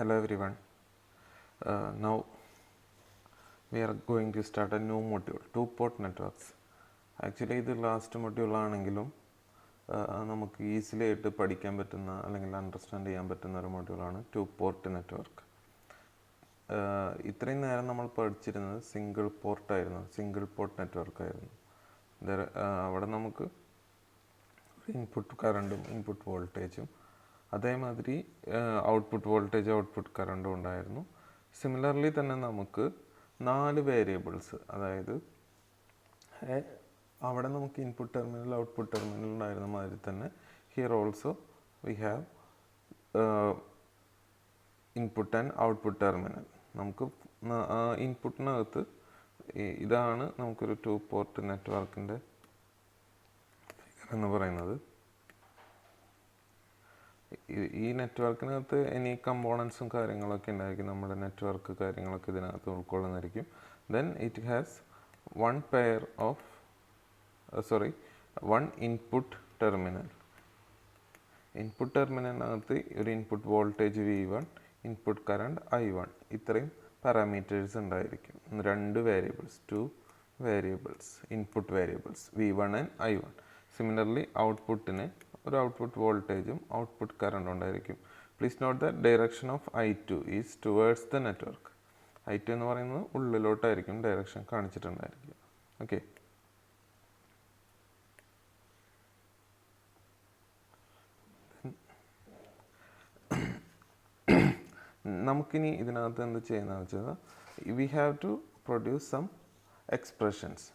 Hello everyone. Now we are going to start a new module, two-port networks. Actually ഇത് last module ആണെങ്കിലും നമുക്ക് easily ആയിട്ട് പഠിക്കാൻ പറ്റുന്ന അല്ലെങ്കിൽ അണ്ടർസ്റ്റാൻഡ് ചെയ്യാൻ പറ്റുന്ന ഒരു മൊഡ്യൂളാണ് ടു പോർട്ട് നെറ്റ്വർക്ക്. ഇത്രയും നേരം നമ്മൾ പഠിച്ചിരുന്നത് സിംഗിൾ പോർട്ട് നെറ്റ്വർക്ക് ആയിരുന്നു. അവിടെ നമുക്ക് ഇൻപുട്ട് കറണ്ടും ഇൻപുട്ട് വോൾട്ടേജും അതേമാതിരി ഔട്ട്പുട്ട് വോൾട്ടേജ് ഔട്ട്പുട്ട് കറണ്ടും ഉണ്ടായിരുന്നു. സിമിലർലി തന്നെ നമുക്ക് 4 വേരിയബിൾസ്, അതായത് അവിടെ നമുക്ക് ഇൻപുട്ട് ടെർമിനൽ ഔട്ട്പുട്ട് ടെർമിനൽ ഉണ്ടായിരുന്ന മാതിരി തന്നെ here also we have input and output terminal. നമുക്ക് ഇൻപുട്ടിനകത്ത് ഇതാണ് നമുക്കൊരു ടു പോർട്ട് നെറ്റ്വർക്കിൻ്റെ എന്ന് പറയുന്നത്. ഈ നെറ്റ്വർക്കിനകത്ത് എനി കമ്പോണൻസും കാര്യങ്ങളൊക്കെ ഉണ്ടായിരിക്കും, നമ്മുടെ നെറ്റ്വർക്ക് കാര്യങ്ങളൊക്കെ ഇതിനകത്ത് ഉൾക്കൊള്ളുന്നതായിരിക്കും. Then it has one input terminal. Input ടെർമിനലിനകത്ത് ഒരു input voltage V1, input current I1, ഇത്രയും പാരാമീറ്റേഴ്സ് ഉണ്ടായിരിക്കും. 2 variables input variables V1 and I1. Similarly ഔട്ട്പുട്ടിന് ഒരു ഔട്ട്പുട്ട് വോൾട്ടേജും ഔട്ട്പുട്ട് കറണ്ടും ഉണ്ടായിരിക്കും. Please note the direction of I2 is towards the network. I2 എന്ന് പറയുന്നത് ഉള്ളിലോട്ടായിരിക്കും ഡയറക്ഷൻ കാണിച്ചിട്ടുണ്ടായിരിക്കും. ഓക്കെ, നമുക്കിനി ഇതിനകത്ത് എന്ത് ചെയ്യുന്നതെന്ന് വെച്ചാൽ we have to produce some expressions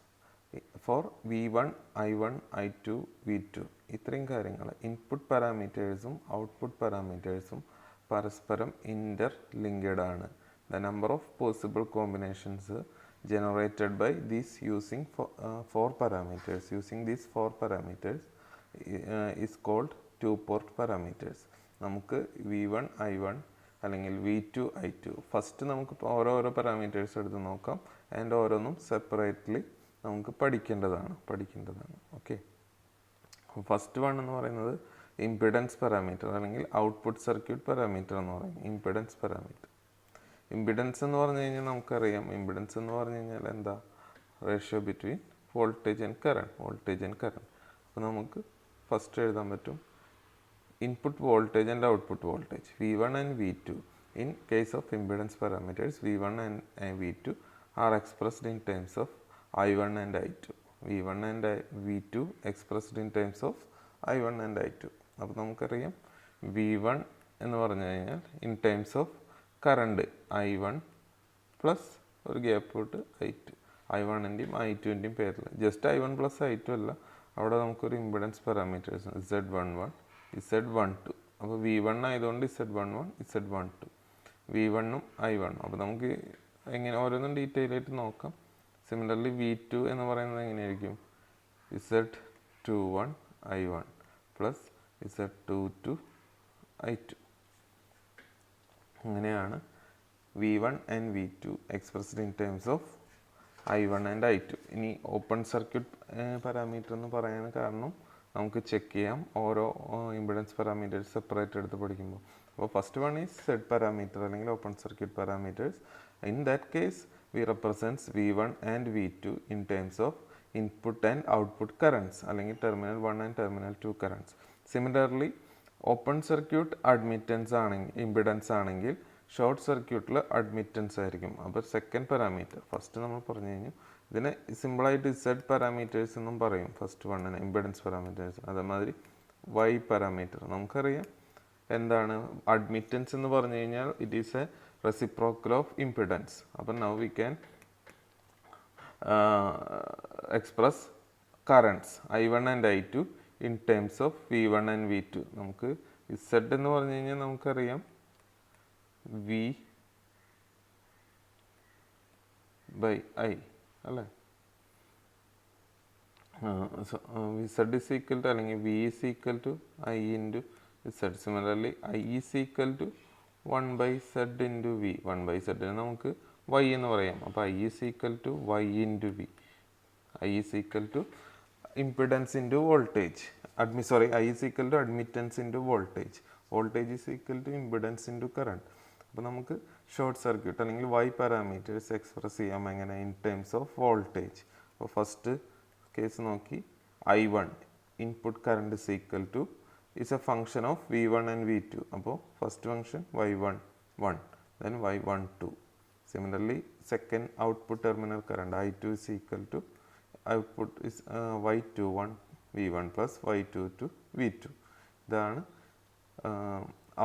for V1, I1, I2, V2. ഇത്രയും കാര്യങ്ങൾ ഇൻപുട്ട് പാരാമീറ്റേഴ്സും ഔട്ട്പുട്ട് പാരാമീറ്റേഴ്സും പരസ്പരം ഇൻ്റർ ലിങ്ക്ഡ് ആണ്. The number of possible combinations generated by these using four parameters is called two port parameters. നമുക്ക് V1, I1 അല്ലെങ്കിൽ V2, I2 first നമുക്ക് ഓരോരോ parameters എടുത്ത് നോക്കാം. ആൻഡ് ഓരോന്നും സെപ്പറേറ്റ്ലി നമുക്ക് പഠിക്കേണ്ടതാണ്. ഓക്കെ, ഫസ്റ്റ് വൺ എന്ന് പറയുന്നത് ഇംപിഡൻസ് പാരാമീറ്റർ അല്ലെങ്കിൽ ഔട്ട്പുട്ട് സർക്യൂട്ട് പാരാമീറ്റർ എന്ന് പറയും. ഇംപിഡൻസ് എന്ന് പറഞ്ഞു കഴിഞ്ഞാൽ നമുക്കറിയാം, ഇംപിഡൻസ് എന്ന് പറഞ്ഞു കഴിഞ്ഞാൽ എന്താ, ratio between voltage and current. അപ്പോൾ നമുക്ക് ഫസ്റ്റ് എഴുതാൻ പറ്റും input voltage and output voltage V1 and V2. In case of impedance parameters, V1 and V2 are expressed in terms of I1 and I2. V1 and V2 expressed in terms of I1 and I2. അപ്പോൾ നമുക്കറിയാം V1 എന്ന് പറഞ്ഞു കഴിഞ്ഞാൽ in terms of current I1 plus ഒരു gap തൊട്ട് I2. I1ൻ്റെയും I2ൻ്റെയും പേരിൽ just I1 plus I2 അല്ല, അവിടെ നമുക്കൊരു ഇംപിഡൻസ് പാരാമീറ്റേഴ്സ് Z11, Z12. അപ്പോൾ V1 ആയതുകൊണ്ട് Z11, Z12, V1ഉം I1. അപ്പോൾ നമുക്ക് എങ്ങനെ ഓരോന്നും ഡീറ്റെയിൽ ആയിട്ട് നോക്കാം. സിമിലർലി V2 എന്ന് പറയുന്നത് എങ്ങനെയായിരിക്കും, Z21 I1 plus Z22 I2. അങ്ങനെയാണ് V1 and V2 expressed in terms of I1 and I2. ഇനി ഓപ്പൺ സർക്യൂട്ട് പാരാമീറ്റർ എന്ന് പറയാൻ കാരണം നമുക്ക് ചെക്ക് ചെയ്യാം ഓരോ ഇംപിഡൻസ് പാരാമീറ്റേഴ്സ് സെപ്പറേറ്റ് എടുത്ത് പഠിക്കുമ്പോൾ. അപ്പോൾ first one is Z parameter അല്ലെങ്കിൽ open circuit parameters. In that case we represents V1 and V2 in terms of input and output currents അല്ലെങ്കിൽ terminal 1 and terminal 2 currents. Similarly, open circuit admittance ആണെങ്കിൽ impedance ആണെങ്കിൽ short സർക്യൂട്ടിൽ admittance ആയിരിക്കും. അപ്പോൾ second parameter first നമ്മൾ പറഞ്ഞു കഴിഞ്ഞു. ഇതിനെ സിമ്പിളായിട്ട് Z പാരാമീറ്റേഴ്സ് എന്നും പറയും. ഫസ്റ്റ് വണ്ണിന് ഇംപിഡൻസ് പാരാമീറ്റേഴ്സ്. അതേമാതിരി Y പാരാമീറ്റർ നമുക്കറിയാം എന്താണ് അഡ്മിറ്റൻസ് എന്ന് പറഞ്ഞു കഴിഞ്ഞാൽ it is A reciprocal of impedance. അപ്പോൾ now we can express currents I1 and I2 in terms of V1 and V2. നമുക്ക് Z എന്ന് പറഞ്ഞു കഴിഞ്ഞാൽ നമുക്കറിയാം V by I അല്ലേ. Z is equal to അല്ലെങ്കിൽ V is equal to I into Z. Similarly I is equal to 1/Z into V. 1/Z നമുക്ക് Y എന്ന് പറയാം. അപ്പോൾ I is equal to Y into V. I is equal to impedance into voltage. I is equal to admittance into voltage. Voltage is equal to impedance into current. അപ്പോൾ നമുക്ക് short circuit അല്ലെങ്കിൽ Y parameters express ചെയ്യാം എങ്ങനെ in terms of voltage. അപ്പോൾ first case നോക്കി, I1 input current is equal to is a function of V1 and V2. അപ്പോൾ first function Y1 1, then Y12. Similarly, second output terminal current I2 is equal to output is Y21 V1 plus Y22 V2. ഇതാണ്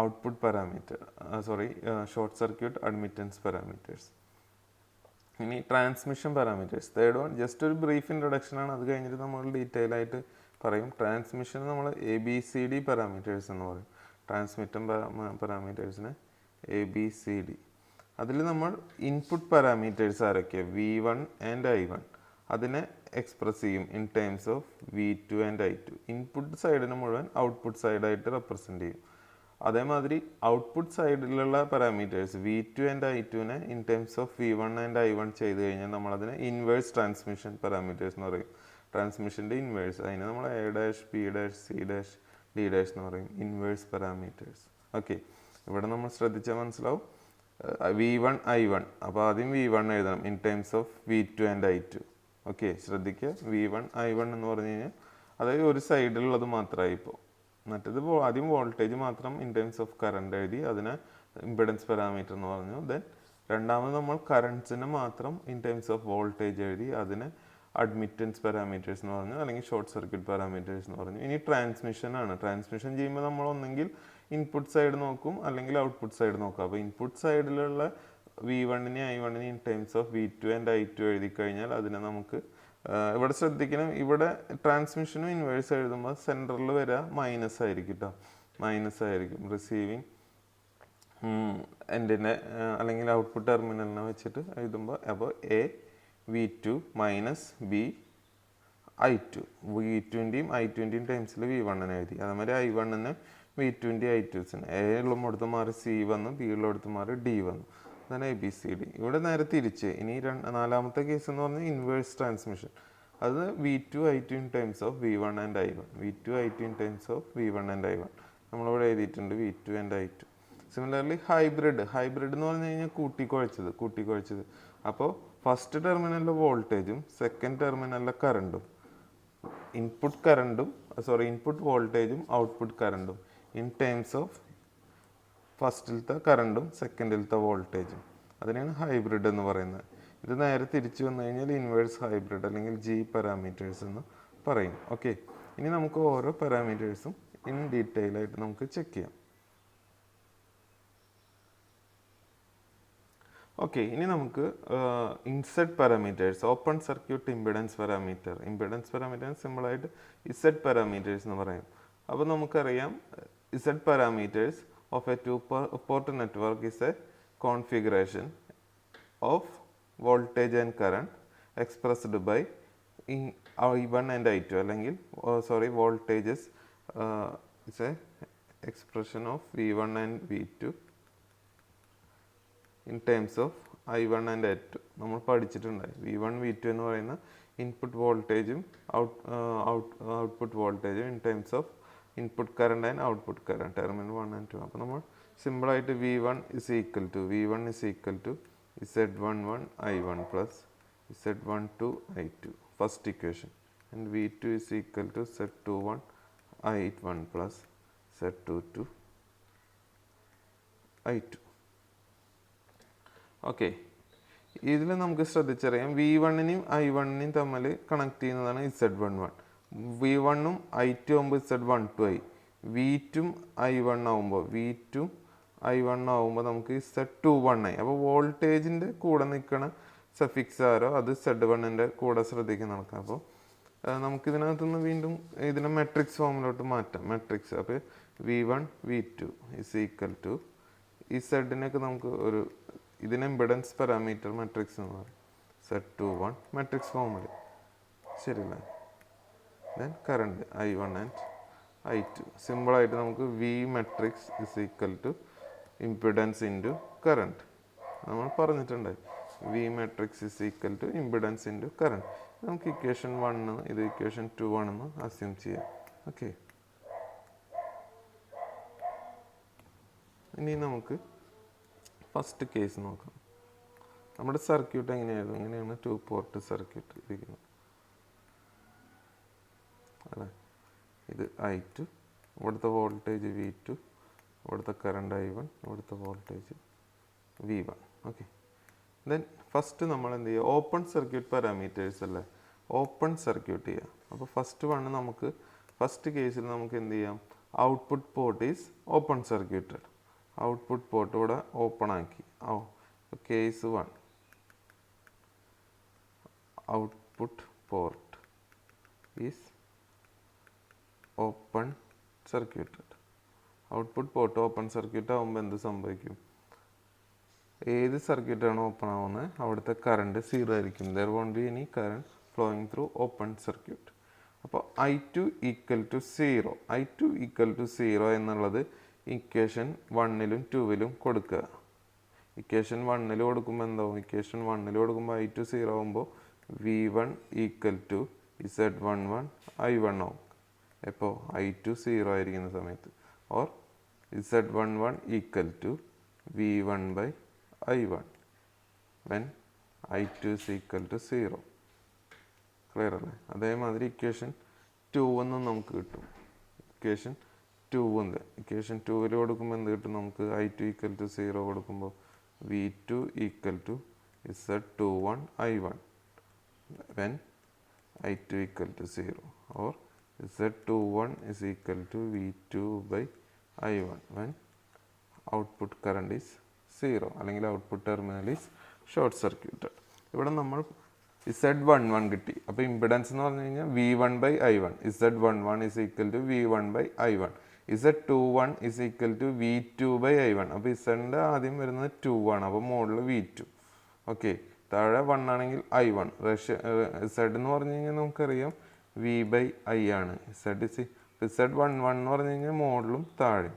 output parameter, short circuit admittance parameters. ഇനി transmission parameters, third one just ഒരു brief introduction ആണ്, അത് കഴിഞ്ഞിട്ട് നമ്മൾ detail ആയിട്ട് പറയും. Transmission നമ്മൾ ABCD പാരാമീറ്റേഴ്സ് എന്ന് പറയും. ട്രാൻസ്മിറ്റർ പാരാമീറ്റേഴ്സിന് ABCD. അതിൽ നമ്മൾ ഇൻപുട്ട് പാരാമീറ്റേഴ്സ് ആരൊക്കെയാണ്, V1 ആൻഡ് I1, അതിനെ എക്സ്പ്രസ് ചെയ്യും in terms of V2 and I2. Input സൈഡിന് മുഴുവൻ ഔട്ട്പുട്ട് സൈഡായിട്ട് റെപ്രസെൻറ്റ് ചെയ്യും. അതേമാതിരി ഔട്ട്പുട്ട് സൈഡിലുള്ള പാരാമീറ്റേഴ്സ് V2 ആൻഡ് I2നെ in terms of V1 and I1 ചെയ്ത് കഴിഞ്ഞാൽ നമ്മളതിനെ ഇൻവേഴ്സ് ട്രാൻസ്മിഷൻ പാരാമീറ്റേഴ്സ് എന്ന് പറയും. ട്രാൻസ്മിഷൻ്റെ ഇൻവേഴ്സ്, അതിന് നമ്മൾ A dash B dash C dash D dash എന്ന് പറയും, ഇൻവേഴ്സ് പാരാമീറ്റേഴ്സ്. ഓക്കെ, ഇവിടെ നമ്മൾ ശ്രദ്ധിച്ചാൽ മനസ്സിലാവും V1 I1, അപ്പോൾ ആദ്യം V1 എഴുതണം in terms of V2 and I2. Okay, ശ്രദ്ധിക്കുക, V1 I1 എന്ന് പറഞ്ഞു കഴിഞ്ഞാൽ അതായത് ഒരു സൈഡിലുള്ളത് മാത്രമായി. ഇപ്പോൾ മറ്റേത് ആദ്യം വോൾട്ടേജ് മാത്രം ഇൻ ടേംസ് ഓഫ് കറണ്ട് എഴുതി, അതിനെ ഇമ്പിഡൻസ് പാരാമീറ്റർ എന്ന് പറഞ്ഞു. ദെൻ രണ്ടാമത് നമ്മൾ കറണ്ട്സിനെ മാത്രം ഇൻ ടേംസ് ഓഫ് വോൾട്ടേജ് എഴുതി, അതിനെ അഡ്മിറ്റൻസ് പാരാമീറ്റേഴ്സ് എന്ന് പറഞ്ഞു, അല്ലെങ്കിൽ ഷോർട്ട് സർക്യൂട്ട് പാരാമീറ്റേഴ്സ് എന്ന് പറഞ്ഞു. ഇനി ട്രാൻസ്മിഷൻ ആണ്. ട്രാൻസ്മിഷൻ ചെയ്യുമ്പോൾ നമ്മൾ ഒന്നെങ്കിൽ ഇൻപുട്ട് സൈഡ് നോക്കും, അല്ലെങ്കിൽ ഔട്ട്പുട്ട് സൈഡ് നോക്കാം. അപ്പോൾ ഇൻപുട്ട് സൈഡിലുള്ള V1നെയും I1നെയും in terms of V2 and I2 എഴുതി കഴിഞ്ഞാൽ അതിനെ നമുക്ക് ഇവിടെ ശ്രദ്ധിക്കണം, ഇവിടെ ട്രാൻസ്മിഷനും ഇൻവേഴ്സ് എഴുതുമ്പോൾ സെൻറ്ററിൽ വരിക മൈനസ് ആയിരിക്കും കേട്ടോ, മൈനസ് ആയിരിക്കും റിസീവിങ് എൻഡിനെ അല്ലെങ്കിൽ ഔട്ട്പുട്ട് ടെർമിനലിനെ വെച്ചിട്ട് എഴുതുമ്പോൾ. അപ്പോൾ A V2 minus B I2, V2ൻ്റെയും I2ൻ്റെയും ടൈംസിൽ V1നെ എഴുതി. അതേമാതിരി I1ന് V2ൻ്റെയും I2സിന് A ഉള്ളിടത്ത് മാറി C വന്നു, B ഉള്ളിടത്ത് മാറി D വന്നു. അതാണ് ABCD. ഇവിടെ നേരെ തിരിച്ച് ഇനി നാലാമത്തെ കേസ് എന്ന് പറഞ്ഞാൽ ഇൻവേഴ്സ് ട്രാൻസ്മിഷൻ. അത് V2 I2 in times of V1 and I1, V2 I2 in times of V1 and I1. നമ്മളിവിടെ എഴുതിയിട്ടുണ്ട് V2 and I2. Similarly hybrid എന്ന് പറഞ്ഞു കഴിഞ്ഞാൽ കൂട്ടിക്കുഴച്ചത്. അപ്പോൾ ഫസ്റ്റ് ടെർമിനലിലെ വോൾട്ടേജും സെക്കൻഡ് ടെർമിനലിലെ കറണ്ടും, ഇൻപുട്ട് വോൾട്ടേജും ഔട്ട്പുട്ട് കറണ്ടും ഇൻ ടേംസ് ഓഫ് ഫസ്റ്റിലത്തെ കറണ്ടും സെക്കൻഡിലത്തെ വോൾട്ടേജും, അതിനെയാണ് ഹൈബ്രിഡ് എന്ന് പറയുന്നത്. ഇത് നേരെ തിരിച്ചു വന്നു കഴിഞ്ഞാൽ ഇൻവേഴ്സ് ഹൈബ്രിഡ് അല്ലെങ്കിൽ G പാരാമീറ്റേഴ്സ് എന്ന് പറയും. ഓക്കെ, ഇനി നമുക്ക് ഓരോ പാരാമീറ്റേഴ്സും ഇൻ ഡീറ്റെയിൽ ആയിട്ട് നമുക്ക് ചെക്ക് ചെയ്യാം. ഓക്കെ, ഇനി നമുക്ക് inset parameters, open circuit impedance parameter സിമ്പിളായിട്ട് ഇസെറ്റ് പാരാമീറ്റേഴ്സ് എന്ന് പറയും. അപ്പോൾ നമുക്കറിയാം ഇസെറ്റ് parameters of a two-port network is a configuration of voltage and current expressed by I1 and I2, അല്ലെങ്കിൽ voltages is a expression of V1 and V2 in terms of I1 and I2. നമ്മൾ പഠിച്ചിട്ടുണ്ടായി V1 V2 എന്ന് പറയുന്ന input വോൾട്ടേജും output വോൾട്ടേജും in terms of input current and output current, terminal 1 and 2. അപ്പോൾ നമ്മൾ സിമ്പിളായിട്ട് V1 is equal to Z11 I1 plus Z12 I2, first equation. And V2 is equal to Z21 I1 plus Z22 I2. Okay, ഇതിൽ നമുക്ക് ശ്രദ്ധിച്ചറിയാം V1നെയും I1നെയും തമ്മിൽ connect ചെയ്യുന്നതാണ് Z11. V1ഉം I2 ആകുമ്പോൾ Z12 ആയി, V2 I1 ആകുമ്പോൾ നമുക്ക് Z21 ആയി. അപ്പോൾ വോൾട്ടേജിൻ്റെ കൂടെ നിൽക്കണ സഫിക്സ് ആരോ അത് Z1ൻ്റെ കൂടെ ശ്രദ്ധിക്കാൻ നടക്കാം. അപ്പോൾ നമുക്കിതിനകത്തുനിന്ന് വീണ്ടും ഇതിനെ മെട്രിക്സ് ഫോമിലോട്ട് മാറ്റാം. മെട്രിക്സ് അപ്പോൾ V1 V2 is equal to ഈ സെഡിനൊക്കെ നമുക്ക് ഒരു ഇതിന് ഇമ്പിഡൻസ് പാരാമീറ്റർ മെട്രിക്സ് എന്ന് പറയും, Z21 മെട്രിക്സ് ഫോമിൽ, ശരിയല്ലേ. Then current I1 and I2. സിമ്പിളായിട്ട് നമുക്ക് V matrix is equal to impedance into current. നമ്മൾ പറഞ്ഞിട്ടുണ്ടായി V matrix is equal to impedance into current. നമുക്ക് ഇക്വേഷൻ 1 ഇത് ഇക്വേഷൻ 2 ആണെന്ന് അസ്യൂം ചെയ്യാം. ഓക്കെ, ഇനി നമുക്ക് ഫസ്റ്റ് കേസ് നോക്കാം. നമ്മുടെ സർക്യൂട്ട് എങ്ങനെയായിരുന്നു? ഇങ്ങനെയാണ് 2 പോർട്ട് സർക്യൂട്ട് ഇരിക്കുന്നത് അല്ലേ. ഇത് I2, ഇവിടുത്തെ വോൾട്ടേജ് V2, ഇവിടുത്തെ കറണ്ട് I1, ഇവിടുത്തെ voltage V1. Okay, then first നമ്മൾ എന്ത് ചെയ്യുക? ഓപ്പൺ സർക്യൂട്ട് പാരാമീറ്റേഴ്സ് അല്ലേ, ഓപ്പൺ സർക്യൂട്ട് ചെയ്യുക. അപ്പോൾ ഫസ്റ്റ് കേസിൽ നമുക്ക് എന്ത് ചെയ്യാം? Output port is open circuited. Output port ഇവിടെ ഓപ്പൺ ആക്കി. Case 1, output port is open circuited. Output port open circuit ആകുമ്പോൾ എന്ത് സംഭവിക്കും? ഏത് സർക്യൂട്ടാണ് ഓപ്പൺ ആവുന്നത് അവിടുത്തെ കറണ്ട് 0 ആയിരിക്കും. There won't be any current flowing through open circuit. അപ്പോൾ I2 equal to 0. I2 equal to 0 എന്നുള്ളത് ഇക്വേഷൻ 1ലും 2ലും കൊടുക്കുക. ഇക്വേഷൻ 1ൽ കൊടുക്കുമ്പോൾ എന്താവും? ഇക്വേഷൻ 1ൽ കൊടുക്കുമ്പോൾ I2 0 ആകുമ്പോൾ V1 equal to Z11 I1 ആവും. എപ്പോൾ? I2 0 ആയിരിക്കുന്ന സമയത്ത്. Or Z11 equal to V1 by I1 when I2 is equal to 0. Clear അല്ലേ? അതേമാതിരി ഇക്വേഷൻ 2 എന്നും നമുക്ക് കിട്ടും. ഇക്വേഷൻ 2ൽ കൊടുക്കുമ്പോൾ എന്ത് കിട്ടും നമുക്ക്? I2 ഈക്വൽ ടു 0 കൊടുക്കുമ്പോൾ V2 equal to Z21 I1 when I2 equal to 0 or Z21 is equal to V2 by I1 when output current is 0 അല്ലെങ്കിൽ output terminal is short circuited. ഇവിടെ നമ്മൾ Z11 കിട്ടി. അപ്പോൾ ഇമ്പിഡൻസ് എന്ന് പറഞ്ഞു കഴിഞ്ഞാൽ V1 by I1. Z11 is equal to V1 by I1. Z21 is equal to V2 by I1. അപ്പോൾ Z ആദ്യം വരുന്നത് 2 ആണ്. അപ്പോൾ മുകളിൽ V2. ഓക്കെ, താഴെ 1 ആണെങ്കിൽ I1. Z എന്ന് പറഞ്ഞു കഴിഞ്ഞാൽ നമുക്കറിയാം V by I ആണ്. Z11 എന്ന് പറഞ്ഞു കഴിഞ്ഞാൽ മുകളിലും താഴെ.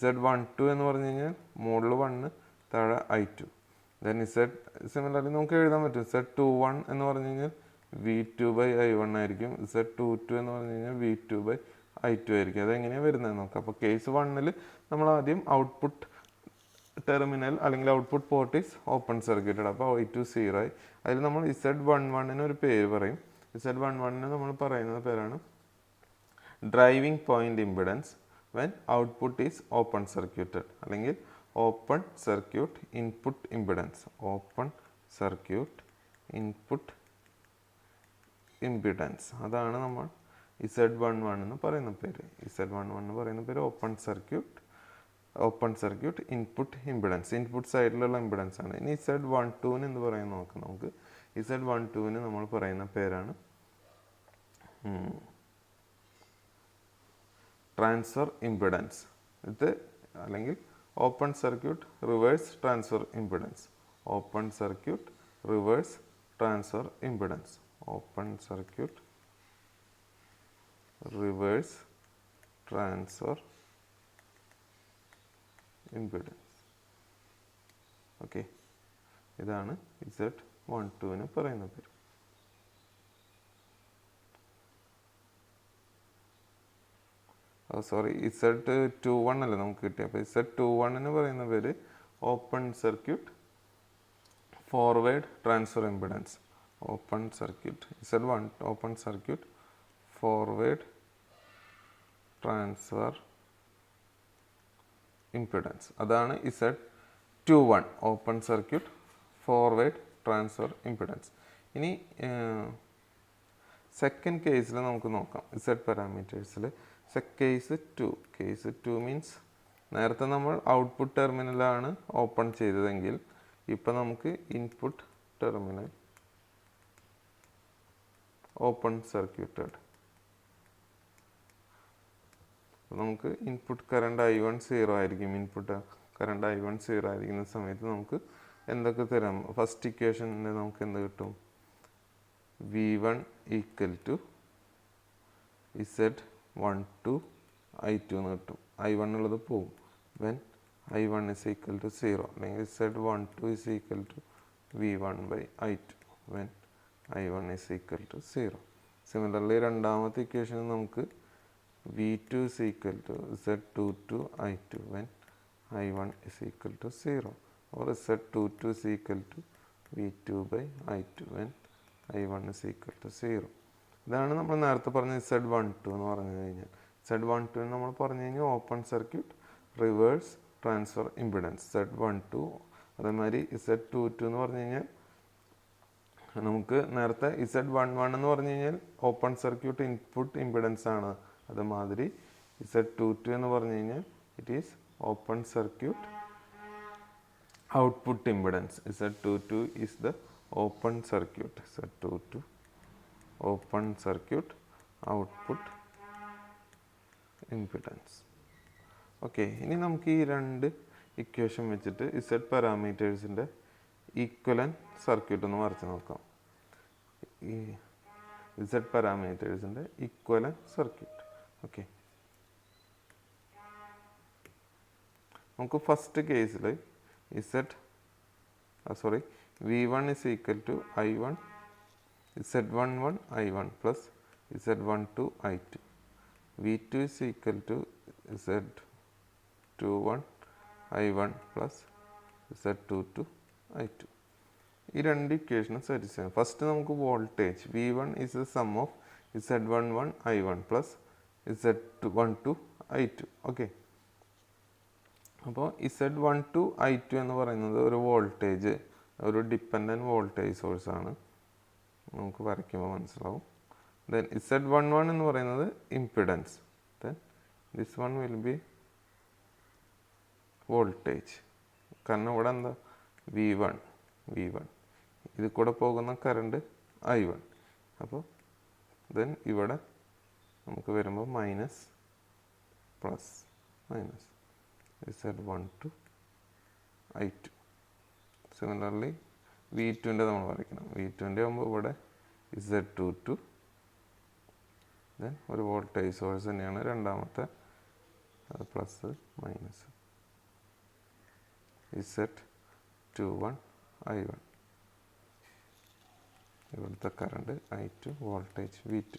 Z12 എന്ന് പറഞ്ഞു കഴിഞ്ഞാൽ മുകളിൽ 1, താഴെ I2. ദെൻ സിമിലർലി നമുക്ക് എഴുതാൻ പറ്റും. Z21 എന്ന് പറഞ്ഞു കഴിഞ്ഞാൽ V2 by I1 ആയിരിക്കും. Z22 എന്ന് പറഞ്ഞു കഴിഞ്ഞാൽ V2 by I2 ആയിരിക്കും. അതെങ്ങനെയാണ് വരുന്നത് നോക്കാം. അപ്പോൾ കേസ് 1ൽ നമ്മൾ ആദ്യം ഔട്ട്പുട്ട് ടെർമിനൽ അല്ലെങ്കിൽ output port is open circuited. അപ്പോൾ I2 0 ആയി. അതിൽ നമ്മൾ Z11 ഒരു പേര് പറയും. Z11 നമ്മൾ പറയുന്ന പേരാണ് driving point impedance when output is open circuited അല്ലെങ്കിൽ open circuit input impedance. Open circuit input impedance അതാണ് നമ്മൾ Z11 എന്ന് പറയുന്ന പേര്. Z11 എന്ന് പറയുന്ന പേര് open circuit input impedance. Input സൈഡിലുള്ള ഇമ്പിഡൻസ് ആണ്. ഇനി Z12 എന്ന് പറയുന്നത് നോക്കാം. നമുക്ക് Z12 നമ്മൾ പറയുന്ന പേരാണ് ട്രാൻസ്ഫർ ഇമ്പിഡൻസ്. ഇത് അല്ലെങ്കിൽ open circuit reverse transfer impedance. Open circuit reverse transfer impedance. Open circuit reverse transfer impedance. Okay, ഇതാണ് Z12 പറയുന്ന പേര്. Z21 അല്ലേ നമുക്ക് കിട്ടിയ. അപ്പോൾ Z21 പറയുന്ന പേര് open circuit forward transfer impedance. Open circuit Z1 open circuit forward transfer impedance. അതാണ് Z21 open circuit forward transfer impedance. ഇനി സെക്കൻഡ് കേസിൽ നമുക്ക് നോക്കാം. Z പാരാമീറ്റേഴ്സിൽ കേസ് 2 മീൻസ് നേരത്തെ നമ്മൾ ഔട്ട്പുട്ട് ടെർമിനലാണ് ഓപ്പൺ ചെയ്തതെങ്കിൽ ഇപ്പം നമുക്ക് ഇൻപുട്ട് ടെർമിനൽ ഓപ്പൺ സർക്യൂട്ടഡ്. നമുക്ക് ഇൻപുട്ട് കറണ്ട് I1 0 ആയിരിക്കും. ഇൻപുട്ട് കറണ്ട് I1 0 ആയിരിക്കുന്ന സമയത്ത് നമുക്ക് എന്തൊക്കെ തരാം? ഫസ്റ്റ് ഇക്വേഷനിൽ നമുക്ക് എന്ത് കിട്ടും? V1 equal to Z12 I2 എന്ന് കിട്ടും. I1 ഉള്ളത് പോവും. When I1 is equal to 0 അല്ലെങ്കിൽ Z12 is equal to V1 by I2 when I1 is equal to 0. Similarly രണ്ടാമത്തെ ഇക്വേഷനിൽ നമുക്ക് V2 is equal to Z22 I2 when I1 is equal to 0. or Z22 is equal to V2 by I2 when I1 is equal to 0. ഇതാണ് നമ്മൾ നേരത്തെ പറഞ്ഞ Z12 എന്ന് പറഞ്ഞു കഴിഞ്ഞാൽ. Z12 നമ്മൾ പറഞ്ഞു കഴിഞ്ഞാൽ open circuit reverse transfer impedance Z12. അതേമാതിരി Z22 എന്ന് പറഞ്ഞു കഴിഞ്ഞാൽ നമുക്ക് നേരത്തെ Z11 എന്ന് പറഞ്ഞു കഴിഞ്ഞാൽ ഓപ്പൺ സർക്യൂട്ട് ഇൻപുട്ട് ഇമ്പിഡൻസ് ആണ്. അതുമാതിരി Z22 എന്ന് പറഞ്ഞു കഴിഞ്ഞാൽ it is open circuit output impedance. Z22 is the open circuit. Z22 open circuit output impedance. Okay, ഇനി നമുക്ക് ഈ രണ്ട് ഇക്വേഷൻ വെച്ചിട്ട് Z പാരാമീറ്റേഴ്സിൻ്റെ ഈക്വലൻ സർക്യൂട്ട് ഒന്ന് വരച്ച് നോക്കാം. ഈ Z പാരാമീറ്റേഴ്സിൻ്റെ ഈക്വലൻ സർക്യൂട്ട്. ഓക്കെ, നമുക്ക് ഫസ്റ്റ് കേസിൽ V1 is equal to I1 Z11 I1 plus Z12 I2. V2 is equal to Z21 I1 plus Z22 I2. ഈ രണ്ട് ഇക്വേഷനും സാറ്റിസ്ഫൈ. ഫസ്റ്റ് നമുക്ക് voltage V1 is the sum of Z11 I1 plus Z12 I2. Okay, അപ്പോൾ Z12 I2 എന്ന് പറയുന്നത് ഒരു voltage, ഒരു dependent voltage സോഴ്സാണ്. നമുക്ക് വരയ്ക്കുമ്പോൾ മനസ്സിലാവും. ദെൻ Z11 എന്ന് പറയുന്നത് impedance. Then this one will be voltage. കാരണം ഇവിടെ എന്താ V1 ഇത് കൂടെ പോകുന്ന കറണ്ട് I1. അപ്പോൾ ദെൻ ഇവിടെ നമുക്ക് വരുമ്പോൾ minus plus minus Z12 I2. Similarly V2ൻ്റെ നമ്മൾ വരയ്ക്കണം. V2ൻ്റെ ആകുമ്പോൾ ഇവിടെ Z22, ദെൻ ഒരു വോൾട്ടേജ് സോഴ്സ് തന്നെയാണ് രണ്ടാമത്തെ, അത് പ്ലസ് മൈനസ് Z21 I1. ഇവിടുത്തെ കറണ്ട് I2, വോൾട്ടേജ് V2.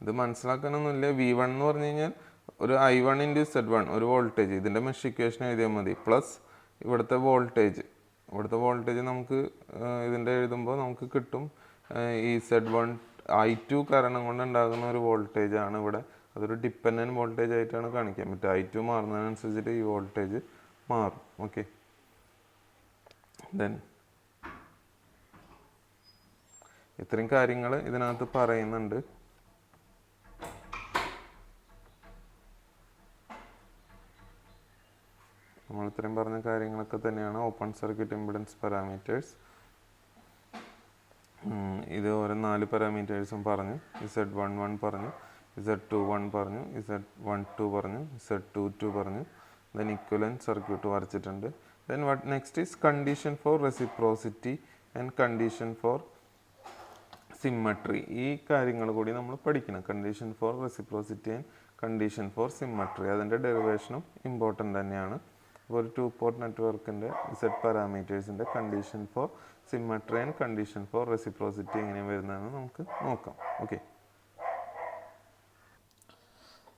ഇത് മനസ്സിലാക്കാനൊന്നുമില്ല. V1 എന്ന് പറഞ്ഞു കഴിഞ്ഞാൽ ഒരു I1 × Z1 ഒരു വോൾട്ടേജ്, ഇതിൻ്റെ മെഷ് ഇക്വേഷൻ എഴുതിയാൽ മതി. പ്ലസ് ഇവിടുത്തെ വോൾട്ടേജ് നമുക്ക് ഇതിൻ്റെ എഴുതുമ്പോൾ നമുക്ക് കിട്ടും ഈ Z1 I2 കാരണം കൊണ്ട് ഉണ്ടാകുന്ന ഒരു വോൾട്ടേജ് ആണ് ഇവിടെ. അതൊരു ഡിപ്പെൻഡൻറ്റ് വോൾട്ടേജ് ആയിട്ടാണ് കാണിക്കാൻ പറ്റുക. I2 മാറുന്നതിനനുസരിച്ചിട്ട് ഈ വോൾട്ടേജ് മാറും. ഓക്കെ, ദെൻ ഇത്രയും കാര്യങ്ങൾ ഇതിനകത്ത് പറയുന്നുണ്ട്. നമ്മൾ ഇത്രയും പറഞ്ഞ കാര്യങ്ങളൊക്കെ തന്നെയാണ് ഓപ്പൺ സർക്യൂട്ട് ഇമ്പിഡൻസ് പാരാമീറ്റേഴ്സ്. ഇത് ഓരോ 4 പാരാമീറ്റേഴ്സും പറഞ്ഞു. Z11 പറഞ്ഞു, Z21 പറഞ്ഞു, Z12 പറഞ്ഞു, Z22 പറഞ്ഞു. ദെൻ ഇക്വലൻറ്റ് സർക്യൂട്ട് വരച്ചിട്ടുണ്ട്. Then what next is condition for reciprocity and condition for symmetry. ഈ കാര്യങ്ങൾ കൂടി നമ്മൾ പഠിക്കണം. Condition for reciprocity and condition for symmetry, അതിൻ്റെ ഡെറിവേഷനും ഇമ്പോർട്ടൻ്റ് തന്നെയാണ്. അപ്പോൾ ഒരു 2 പോർട്ട് നെറ്റ്വർക്കിൻ്റെ Z പാരാമീറ്റേഴ്സിൻ്റെ condition for symmetry and condition for reciprocity എങ്ങനെയാണ് വരുന്നതെന്ന് നമുക്ക് നോക്കാം.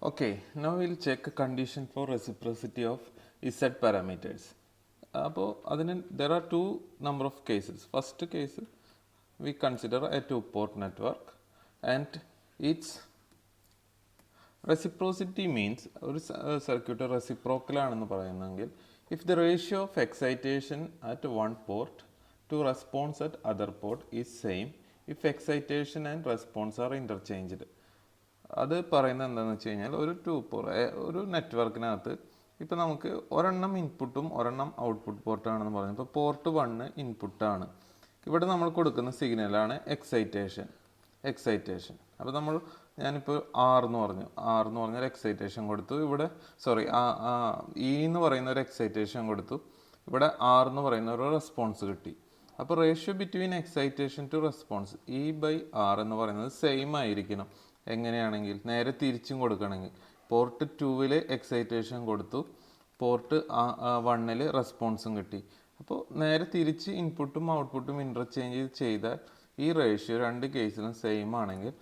Okay, now will check condition for reciprocity of Z parameters. അപ്പോൾ അതിന് there are 2 number of cases. First case we consider a 2-port network and its reciprocity means ഒരു circuit reciprocal ആണെന്ന് പറയുന്നെങ്കിൽ if the ratio of excitation at one port to response at other port is same if excitation and response are interchanged. അത് പറയുന്നത് എന്താണെന്ന് വെച്ച് കഴിഞ്ഞാൽ ഒരു നെറ്റ്വർക്കിനകത്ത് ഇപ്പോൾ നമുക്ക് ഒരെണ്ണം ഇൻപുട്ടും ഒരെണ്ണം ഔട്ട്പുട്ട് പോർട്ടാണെന്ന് പറഞ്ഞു. ഇപ്പോൾ പോർട്ട് 1 ഇൻപുട്ടാണ്. ഇവിടെ നമ്മൾ കൊടുക്കുന്ന സിഗ്നലാണ് എക്സൈറ്റേഷൻ. അപ്പോൾ ഞാനിപ്പോൾ R എന്ന് പറഞ്ഞൊരു എക്സൈറ്റേഷൻ കൊടുത്തു. ഇവിടെ E എന്ന് പറയുന്ന ഒരു എക്സൈറ്റേഷൻ കൊടുത്തു. ഇവിടെ R എന്ന് പറയുന്ന ഒരു റെസ്പോൺസ് കിട്ടി. അപ്പോൾ ratio between excitation to response E/R എന്ന് പറയുന്നത് സെയിം ആയിരിക്കണം. എങ്ങനെയാണെങ്കിൽ നേരെ തിരിച്ചും കൊടുക്കണമെങ്കിൽ പോർട്ട് 2 എക്സൈറ്റേഷൻ കൊടുത്തു, പോർട്ട് 1 റെസ്പോൺസും കിട്ടി. അപ്പോൾ നേരെ തിരിച്ച് ഇൻപുട്ടും ഔട്ട്പുട്ടും ഇൻ്റർചേഞ്ച് ചെയ്താൽ ഈ റേഷ്യോ രണ്ട് കേസിലും സെയിം ആണെങ്കിൽ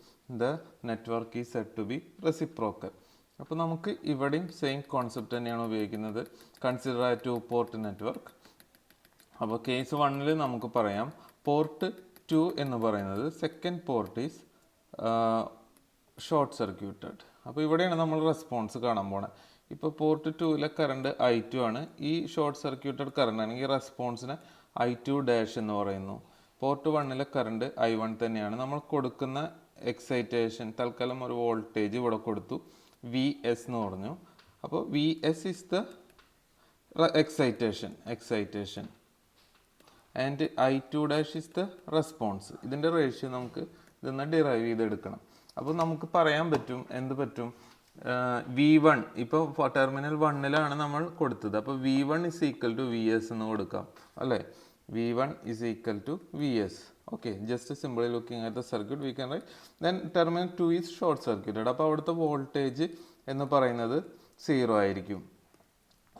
the network is said to be reciprocal. അപ്പോൾ നമുക്ക് ഇവിടെയും സെയിം കോൺസെപ്റ്റ് തന്നെയാണ് ഉപയോഗിക്കുന്നത്. Consider a 2 port network. അപ്പോൾ കേസ് 1ൽ നമുക്ക് പറയാം പോർട്ട് 2 എന്ന് പറയുന്നത് second port is short circuited. അപ്പോൾ ഇവിടെയാണ് നമ്മൾ റെസ്പോൺസ് കാണാൻ പോണത്. ഇപ്പോൾ പോർട്ട് 2ലെ കറണ്ട് I2 ആണ്. ഈ ഷോർട്ട് സർക്യൂട്ടഡ് കറണ്ട് ആണെങ്കിൽ റെസ്പോൺസിനെ I2 ഡാഷ് എന്ന് പറയുന്നു. പോർട്ട് 1ലെ കറണ്ട് I1 തന്നെയാണ്. നമ്മൾ കൊടുക്കുന്ന എക്സൈറ്റേഷൻ തൽക്കാലം ഒരു വോൾട്ടേജ് ഇവിടെ കൊടുത്തു, VS എന്ന് പറഞ്ഞു. അപ്പോൾ VS is the excitation and I2 dash is the response. ഇതിൻ്റെ റേഷ്യോ നമുക്ക് ഇതൊന്ന് ഡിറൈവ് ചെയ്തെടുക്കണം. അപ്പോൾ നമുക്ക് പറയാൻ പറ്റും, എന്ത് പറ്റും, V1 ഇപ്പോൾ ടെർമിനൽ 1ലാണ് നമ്മൾ കൊടുത്തത്. അപ്പോൾ V1 is equal to VS എന്ന് കൊടുക്കാം അല്ലേ. V1 is equal to VS. Okay, just simply looking at the circuit we can write. Then terminal 2 is short circuited. അപ്പോൾ അവിടുത്തെ വോൾട്ടേജ് എന്ന് പറയുന്നത് 0 ആയിരിക്കും.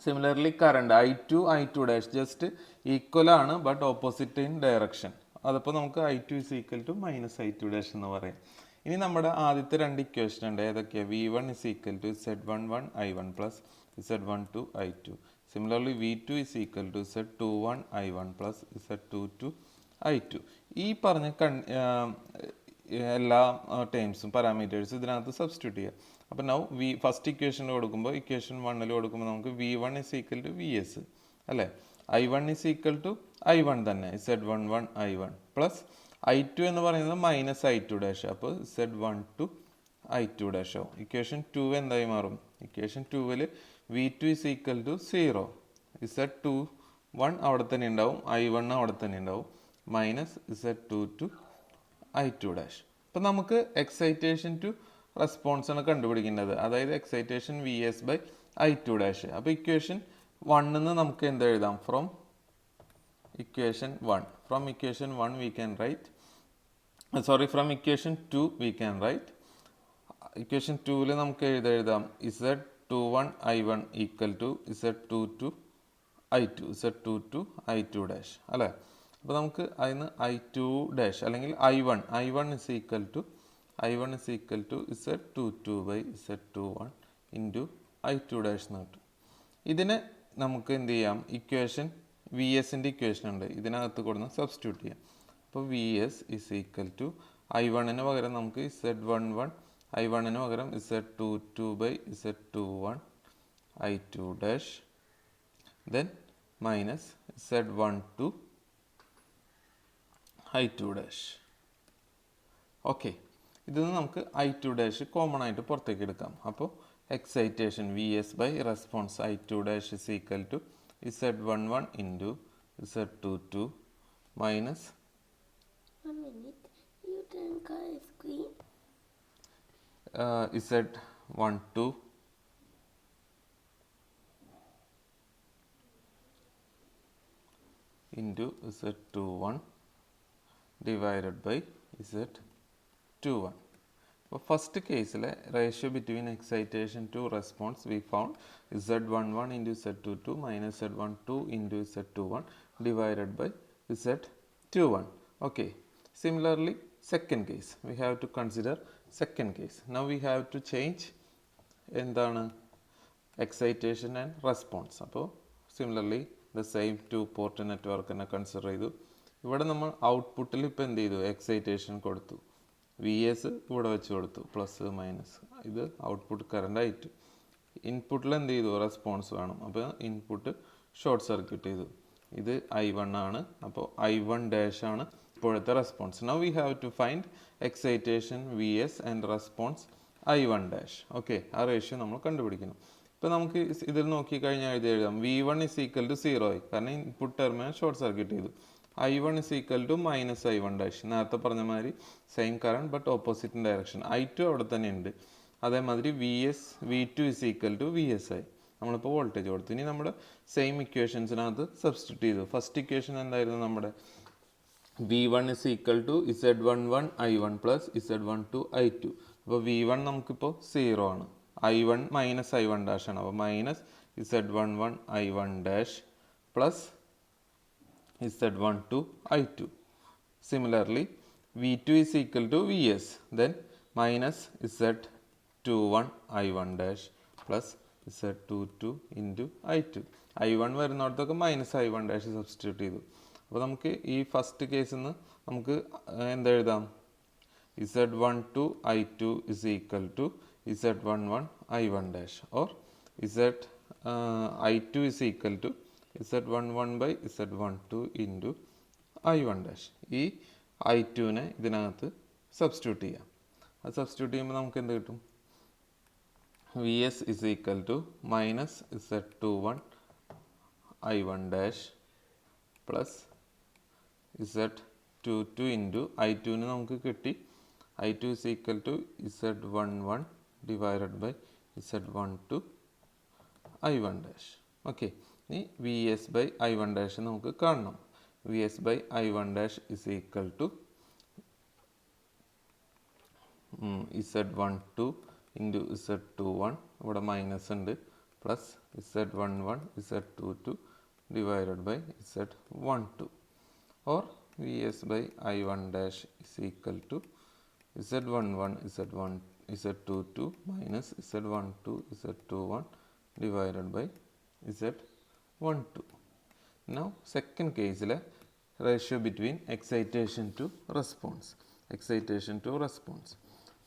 Similarly current I2 dash just equal ആണ് but opposite in direction. അതപ്പോൾ നമുക്ക് I2 is equal to -I2 dash എന്ന് പറയാം. ഇനി നമ്മുടെ ആദ്യത്തെ 2 ഇക്വേഷൻ ഉണ്ട്. ഏതൊക്കെയാണ്? V1 is equal to Z11 I1 plus Z12 I2. Similarly V2 is equal to Z21 I1 plus Z22 I2. ഈ പറഞ്ഞ എല്ലാ ടേംസും പാരാമീറ്റേഴ്സും ഇതിനകത്ത് സബ്സ്റ്റിറ്റ്യൂട്ട് ചെയ്യാം. അപ്പോൾ നൗ ഫസ്റ്റ് ഇക്വേഷനിൽ കൊടുക്കുമ്പോൾ ഇക്വേഷൻ 1ൽ കൊടുക്കുമ്പോൾ നമുക്ക് V1 is equal to VS അല്ലേ. I1 is equal to I1 തന്നെ, Z11 I1 പ്ലസ് I2 എന്ന് പറയുന്നത് -I2 ഡാഷ്. അപ്പോൾ Z12 I2 ഡാഷ് ആവും. ഇക്വേഷൻ 2 എന്തായി മാറും? ഇക്വേഷൻ 2ൽ V2 is equal to 0, Z21 അവിടെ തന്നെ ഉണ്ടാവും, I1 അവിടെ തന്നെ ഉണ്ടാവും, മൈനസ് Z22 I2 ഡാഷ്. അപ്പം നമുക്ക് എക്സൈറ്റേഷൻ ടു റെസ്പോൺസ് ആണ് കണ്ടുപിടിക്കേണ്ടത്, അതായത് excitation VS by I2 dash. അപ്പോൾ ഇക്വേഷൻ 1 നമുക്ക് എന്ത് എഴുതാം? From equation 1 we can write, from equation 2 we can write, equation 2ൽ നമുക്ക് എഴുതാം Z21 I1 equal to Z22 I2 dash അല്ലേ. അപ്പോൾ നമുക്ക് അതിന് I2 ഡാഷ് അല്ലെങ്കിൽ I1 is equal to Z22 by Z21 into I2 dash എന്ന് കിട്ടും. ഇതിനെ നമുക്ക് എന്ത് ചെയ്യാം? ഇക്വേഷൻ VSൻ്റെ ഇക്വേഷൻ ഉണ്ട്, ഇതിനകത്ത് കൊടുന്ന് സബ്സ്റ്റിറ്റ്യൂട്ട് ചെയ്യാം. അപ്പോൾ VS ഇസ് ഈക്വൽ ടു I1ന് പകരം നമുക്ക് Z11 I1ന് പകരം Z22 by Z21 I2 dash then minus Z12 I2 dash. Okay, ഇതിൽ നമുക്ക് I2 ഡാഷ് കോമൺ ആയിട്ട് പുറത്തേക്ക് എടുക്കാം. അപ്പോൾ excitation VS by response I2 dash is equal to Z11 into Z22 minus Z12 into Z21 divided by Z21. അപ്പോൾ first കേസിലെ ratio between excitation to response we found Z11 into Z22 minus Z12 into Z21 divided by Z21. Okay. Similarly, second case, we have to consider second case. Now we have to change എന്താണ് excitation and response. അപ്പോൾ similarly the same 2 port നെറ്റ്വർക്കിനെ consider ചെയ്തു. ഇവിടെ നമ്മൾ ഔട്ട്പുട്ടിൽ ഇപ്പോൾ എന്ത് ചെയ്തു? എക്സൈറ്റേഷൻ കൊടുത്തു, VS ഇവിടെ വെച്ച് കൊടുത്തു, പ്ലസ് മൈനസ്, ഇത് ഔട്ട്പുട്ട് കറണ്ട് ആയിട്ട്. ഇൻപുട്ടിൽ എന്ത് ചെയ്തു? റെസ്പോൺസ് വേണം. അപ്പോൾ ഇൻപുട്ട് ഷോർട്ട് സർക്യൂട്ട് ചെയ്തു. ഇത് I1 ആണ്, അപ്പോൾ I1 ഡാഷ് ആണ് ഇപ്പോഴത്തെ response. Now we have to find excitation VS and response I1 dash. Okay, ആ റേഷ്യോ നമ്മൾ കണ്ടുപിടിക്കണം. ഇപ്പോൾ നമുക്ക് ഇതിൽ നോക്കിക്കഴിഞ്ഞാൽ ഇത് എഴുതാം V1 ഇസ് ഈക്വൽ ടു 0 ആയി, കാരണം ഇൻപുട്ട് ടെർമിനൽ ഷോർട്ട് സർക്യൂട്ട് ചെയ്തു. I1 is equal to minus I1 dash, നേരത്തെ പറഞ്ഞ മാതിരി same current but opposite direction. I2 അവിടെ തന്നെ ഉണ്ട്. അതേമാതിരി V2 is equal to VS ആയി, നമ്മളിപ്പോൾ വോൾട്ടേജ് കൊടുത്തു. ഇനി നമ്മുടെ സെയിം ഇക്വേഷൻസിനകത്ത് സബ്സ്റ്റിറ്റ്യൂട്ട് ചെയ്തു. ഫസ്റ്റ് ഇക്വേഷൻ എന്തായിരുന്നു? നമ്മുടെ V1 is equal to Z11 I1 plus Z12 I2. അപ്പോൾ V1 നമുക്കിപ്പോൾ 0 ആണ്, I1 മൈനസ് I1 ഡാഷ് ആണ്. അപ്പോൾ minus Z11 I1 dash plus Z12 I2. Similarly, V2 is equal to VS, then minus Z21 Z21 I1 dash plus Z22 into I2. I1 വരുന്നിടത്തൊക്കെ minus I1 dash substitute ചെയ്തു. അപ്പോൾ നമുക്ക് ഈ first കേസിൽ നിന്ന് നമുക്ക് എന്തെഴുതാം? Z12 I2 is equal to Z11 I1 dash or I2 is equal to Z11 by Z12 into I1 dash. ഈ I2നെ ഇതിനകത്ത് സബ്സ്റ്റിറ്റ്യൂട്ട് ചെയ്യാം. അത് സബ്സ്റ്റിറ്റ്യൂട്ട് ചെയ്യുമ്പോൾ നമുക്ക് എന്ത് കിട്ടും? VS is equal to minus Z21 I1 dash plus Z22 into I2ന് നമുക്ക് കിട്ടി I2 is equal to Z11 divided by Z12 I1 dash. Okay, ഇനി VS by I1 dash നമുക്ക് കാണണം. VS by I1 dash is equal to Z12 into Z21, ഇവിടെ minus ഉണ്ട്, plus Z11 Z22 divided by Z12 or VS by I1 dash is equal to Z11 Z22 minus Z12 Z21 divided by Z12. Now second case ratio between excitation to response.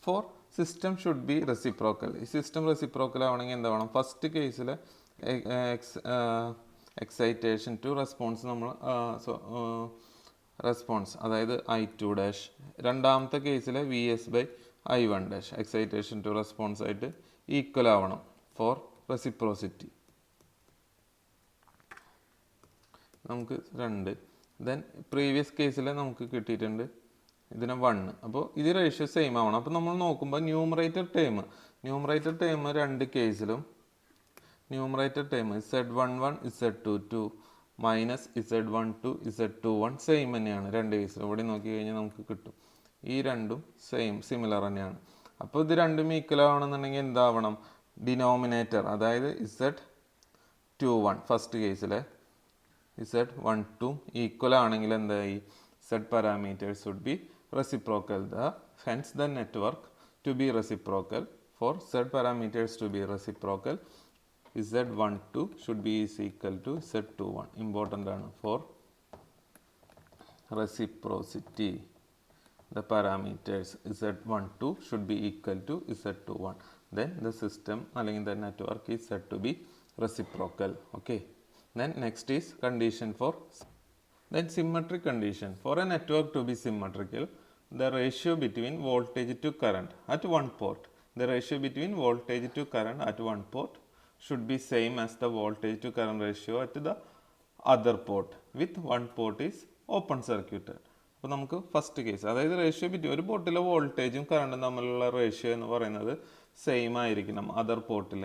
For system should be reciprocal. System reciprocal ആവണമെങ്കിൽ എന്താ വേണം? First കേസിൽ excitation to response നമ്മൾ response അതായത് I2 dash, രണ്ടാമത്തെ കേസിൽ VS by I1 dash excitation to response ആയിട്ട് equal ആവണം ഫോർ റെസിപ്രോസിറ്റി. നമുക്ക് 2. ദെൻ പ്രീവിയസ് കേസിൽ നമുക്ക് കിട്ടിയിട്ടുണ്ട് ഇതിനെ 1. അപ്പോൾ ഇത് റേഷ്യോ സെയിം ആവണം. അപ്പോൾ നമ്മൾ നോക്കുമ്പോൾ ന്യൂമറേറ്റർ ടേം രണ്ട് കേസിലും numerator term Z11 Z22 minus Z12 Z21 same തന്നെയാണ് രണ്ട് കേസിലും. ഇവിടെ നോക്കി കഴിഞ്ഞാൽ നമുക്ക് കിട്ടും ഈ രണ്ടും സിമിലർ തന്നെയാണ്. അപ്പോൾ ഇത് രണ്ടും ഈക്വൽ ആവണമെന്നുണ്ടെങ്കിൽ എന്താവണം? ഡിനോമിനേറ്റർ അതായത് Z21 ഫസ്റ്റ് കേസിലെ Z12 ഈക്വൽ ആണെങ്കിൽ എന്തായി? Z parameters should be reciprocal. Hence the network to be reciprocal. For Z parameters to be reciprocal, Z12 should be is equal to Z21. Important ആണ് for reciprocity. The parameters Z12 should be equal to Z21. Then the system അല്ലെങ്കിൽ the network is said to be reciprocal. Okay. Then next is condition for then symmetric condition. For a network to be symmetrical, the ratio between voltage to current at one port, should be same as the voltage to current ratio at the other port with one port is open circuited. അപ്പോൾ നമുക്ക് first case അതായത് ratio between ഒരു പോർട്ടിലെ വോൾട്ടേജും കറണ്ടും തമ്മിലുള്ള ratio എന്ന് പറയുന്നത് same ആയിരിക്കണം. അതർ പോർട്ടിൽ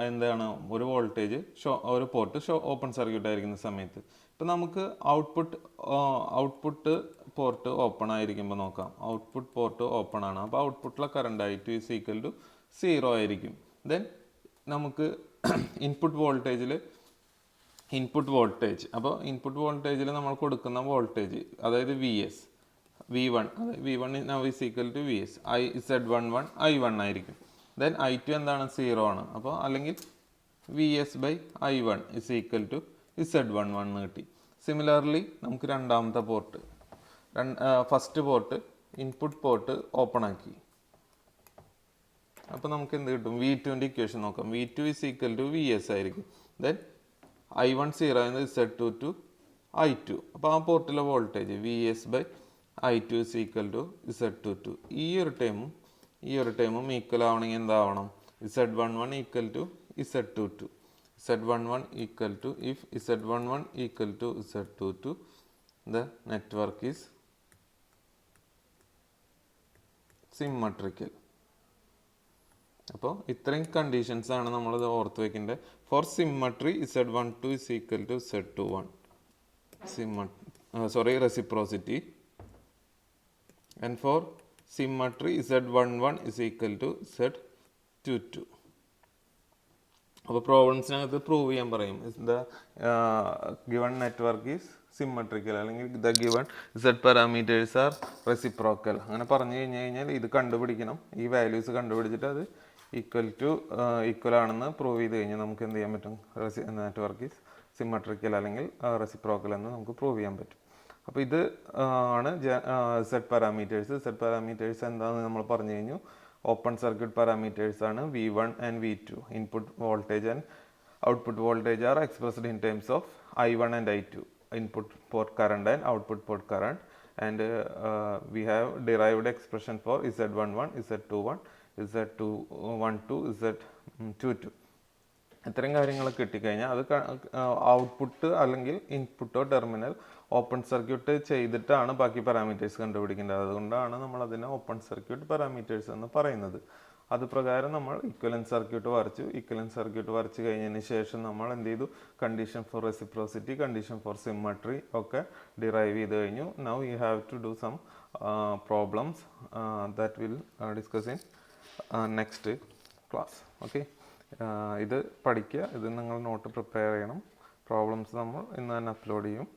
എന്താണ് ഒരു വോൾട്ടേജ് ഒരു പോർട്ട് ഓപ്പൺ സർക്യൂട്ട് ആയിരിക്കുന്ന സമയത്ത്. ഇപ്പം നമുക്ക് ഔട്ട്പുട്ട് പോർട്ട് ഓപ്പൺ ആയിരിക്കുമ്പോൾ നോക്കാം. ഔട്ട്പുട്ട് പോർട്ട് ഓപ്പൺ ആണ്. അപ്പോൾ ഔട്ട്പുട്ടിലെ current I2 is equal to 0 ആയിരിക്കും. ദെൻ നമുക്ക് ഇൻപുട്ട് വോൾട്ടേജ് അപ്പോൾ ഇൻപുട്ട് വോൾട്ടേജിൽ നമ്മൾ കൊടുക്കുന്ന വോൾട്ടേജ് അതായത് V1 അതായത് V1 now is equal to VS Z11 I1 ആയിരിക്കും. ദെൻ I2 എന്താണ്? 0 ആണ്. അപ്പോൾ അല്ലെങ്കിൽ VS by I1 is equal to Z11 കിട്ടി. സിമിലർലി നമുക്ക് രണ്ടാമത്തെ port first port input port open ആക്കി. അപ്പോൾ നമുക്ക് എന്ത് കിട്ടും? V2ൻ്റെ ഇക്വേഷൻ നോക്കാം. V2 is equal to VS ആയിരിക്കും. ദെൻ I1 0 എന്നത് Z22 I2. അപ്പോൾ ആ പോർട്ടിലെ voltage VS by I2 is equal to Z22. ഈ ഒരു ടേമും ഈക്വൽ ആവണമെങ്കിൽ എന്താവണം? Z11 equal to Z22. Z11 equal to, if Z11 equal to Z22, the network is symmetrical. അപ്പോൾ ഇത്രയും conditions ആണ് നമ്മളത് ഓർത്ത് വെക്കേണ്ടത്. For symmetry Z12 is equal to Z21. Reciprocity. And for symmetry Z11 is equal to Z22. അപ്പോൾ പ്രോബ്ലംസിനകത്ത് prove ചെയ്യാൻ പറയും the given network is symmetrical അല്ലെങ്കിൽ the given Z parameters are reciprocal അങ്ങനെ പറഞ്ഞു കഴിഞ്ഞാൽ ഇത് കണ്ടുപിടിക്കണം. ഈ വാല്യൂസ് കണ്ടുപിടിച്ചിട്ട് അത് ഈക്വൽ ആണെന്ന് പ്രൂവ് ചെയ്ത് കഴിഞ്ഞാൽ നമുക്ക് എന്ത് ചെയ്യാൻ പറ്റും? നെറ്റ്വർക്ക് ഈസ് സിമ്മട്രിക്കൽ അല്ലെങ്കിൽ റെസിപ്രോക്കൽ എന്ന് നമുക്ക് പ്രൂവ് ചെയ്യാൻ പറ്റും. അപ്പോൾ ഇത് ആണ് സെഡ് പാരാമീറ്റേഴ്സ്. സെഡ് പാരാമീറ്റേഴ്സ് എന്താണെന്ന് നമ്മൾ പറഞ്ഞു കഴിഞ്ഞു. ഓപ്പൺ സർക്യൂട്ട് പാരാമീറ്റേഴ്സ് ആണ് V1 and V2. Input voltage and output voltage R expressed in terms of I1 and I2. Input port current and output port current. And we have derived expression for Z11, Z21, Z212, Z22. ഇത്രയും കാര്യങ്ങളൊക്കെ കിട്ടിക്കഴിഞ്ഞാൽ അത് output അല്ലെങ്കിൽ ഇൻപുട്ടോ terminal open circuit ചെയ്തിട്ടാണ് ബാക്കി parameters കണ്ടുപിടിക്കേണ്ടത്. അതുകൊണ്ടാണ് നമ്മൾ അതിനെ ഓപ്പൺ സർക്യൂട്ട് പാരാമീറ്റേഴ്സ് എന്ന് പറയുന്നത്. അത് പ്രകാരം നമ്മൾ ഇക്വലൻറ്റ് സർക്യൂട്ട് വരച്ചു. ഇക്വലൻറ്റ് സർക്യൂട്ട് വരച്ച് കഴിഞ്ഞതിന് ശേഷം നമ്മൾ എന്ത് ചെയ്തു? Condition for reciprocity, condition for symmetry ഒക്കെ ഡിറൈവ് ചെയ്ത് കഴിഞ്ഞു. Now you have to do some problems that will discuss in next class. Okay, ഇത് പഠിക്കുക. ഇത് നിങ്ങൾ നോട്ട് പ്രിപ്പയർ ചെയ്യണം. പ്രോബ്ലംസ് നമ്മൾ ഇന്ന് തന്നെ അപ്ലോഡ് ചെയ്യും.